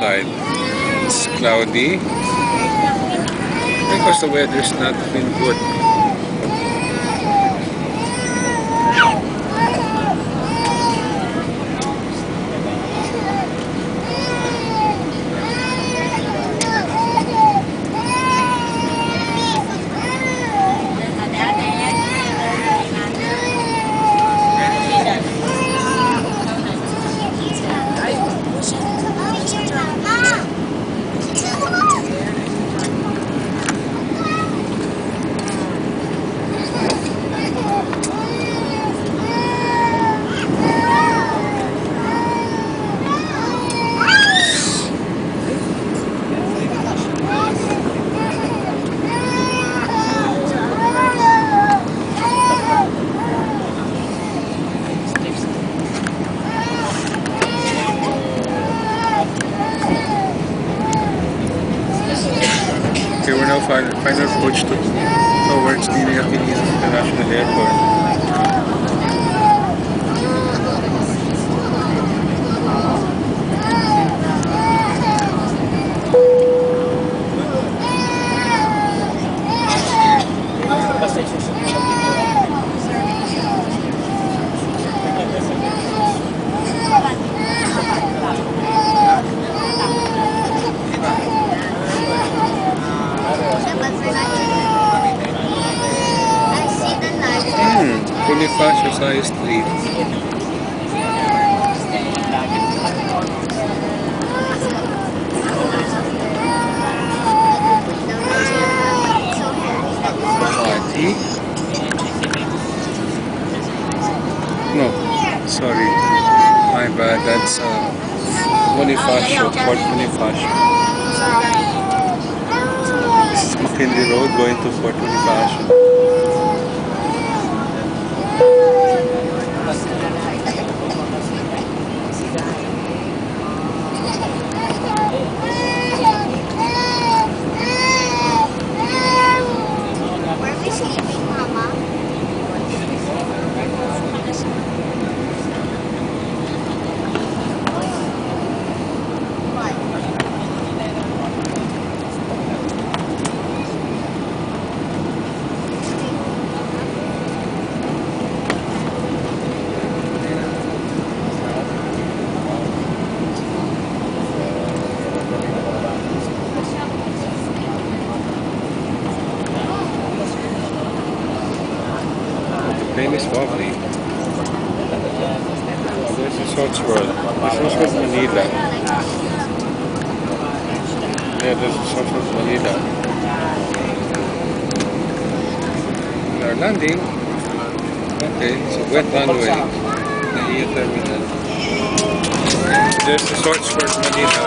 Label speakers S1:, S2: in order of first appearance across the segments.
S1: outside. It's cloudy because the weather's not been good. Okay, we're now final approach towards the NAIA International Airport. Bonifacio Size Street. Party? No, sorry. My bad, that's Bonifacio, Fort Bonifacio. This is McKinley Road going to Fort Bonifacio. The plane is lovely. This is South World. This is South Manila. Yeah, this is South Manila. We are landing. Okay, it's a wet runway. NAIA terminal. There's the South Manila.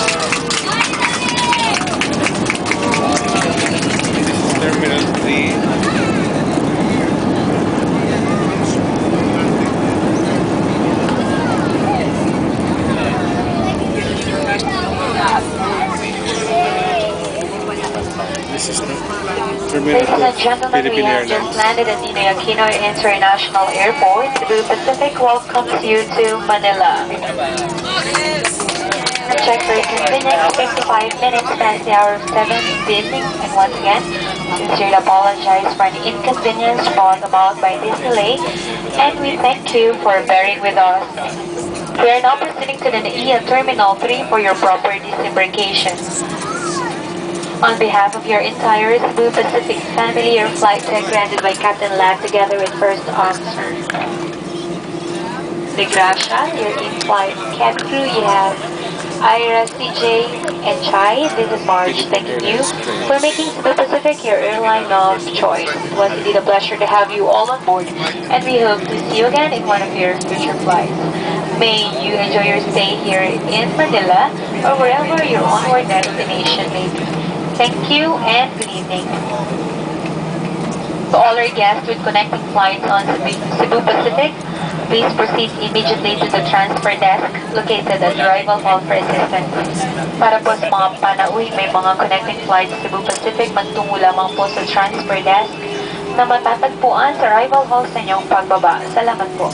S1: This is Terminal 3.
S2: Ladies and gentlemen, we have just landed at NAIA International Airport. Cebu Pacific welcomes you to Manila. Check for convenience, 55 minutes past the hour of 7 this evening. And once again, sincerely apologize for any inconvenience brought about by this delay, and we thank you for bearing with us. We are now proceeding to the NAIA Terminal 3 for your proper disembarkation. On behalf of your entire Cebu Pacific family, your flight deck granted by Captain Lat together with First Officer De Gracia, your in-flight cabin crew, you have Ira, CJ, and Chai. This is Marge thanking you for making Cebu Pacific your airline of choice. It was indeed a pleasure to have you all on board, and we hope to see you again in one of your future flights. May you enjoy your stay here in Manila or wherever your onward destination may be. Thank you and good evening. To all our guests with connecting flights on Cebu Pacific, please proceed immediately to the transfer desk located at the arrival hall for assistance. Para po sa mga panauwi, may mga connecting flights sa Cebu Pacific, magtungo lamang po sa transfer desk na matatagpuan sa arrival hall sa inyong pagbaba. Salamat po.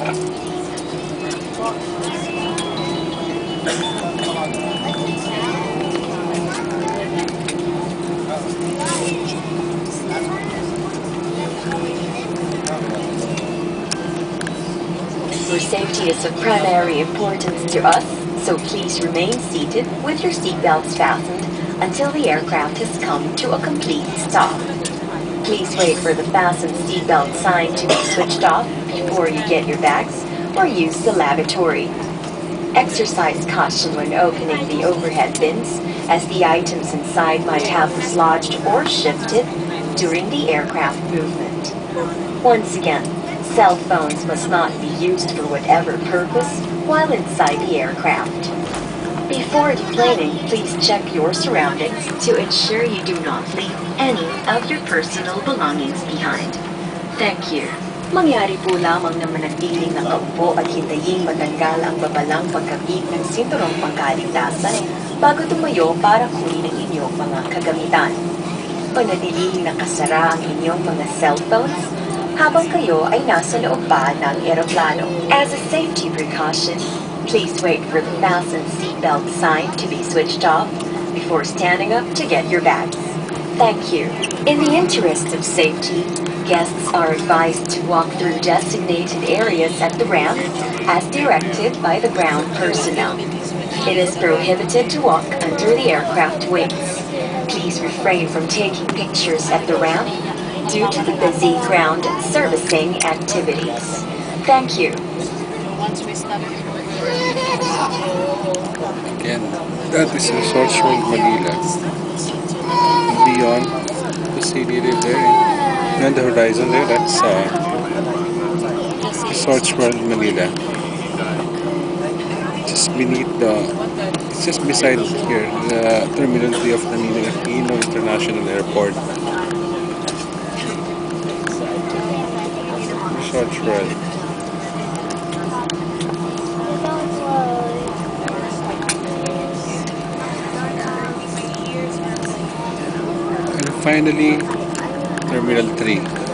S3: Your safety is of primary importance to us, so please remain seated with your seatbelts fastened until the aircraft has come to a complete stop. Please wait for the fasten seatbelt sign to be switched off before you get your bags or use the lavatory. Exercise caution when opening the overhead bins, as the items inside might have dislodged or shifted during the aircraft movement. Once again, cell phones must not be used for whatever purpose while inside the aircraft. Before deplaning, please check your surroundings to ensure you do not leave any of your personal belongings behind. Thank you. Mangyari po lamang na manatiling nakaupo at hintayin matanggal ang babalang pagkabit ng sinturong pangkaligtasan bago tumayo para kunin ang inyong mga kagamitan. Panatiling nakasara ang inyong mga cellphones habang kayo ay nasa loob pa ng eroplano. As a safety precaution, please wait for the fasten seatbelt sign to be switched off before standing up to get your bags. Thank you. In the interest of safety, guests are advised to walk through designated areas at the ramp as directed by the ground personnel. It is prohibited to walk under the aircraft wings. Please refrain from taking pictures at the ramp due to the busy ground servicing activities. Thank you.
S1: Again, that is Resorts World Manila. Beyond the city there, and the horizon there, that's Resorts World Manila. Just beneath it's just beside here, the Terminal 3 of the Ninoy International Airport. Resorts World. And finally, Terminal 3.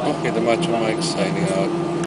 S1: Okay, the Macho Mike signing out.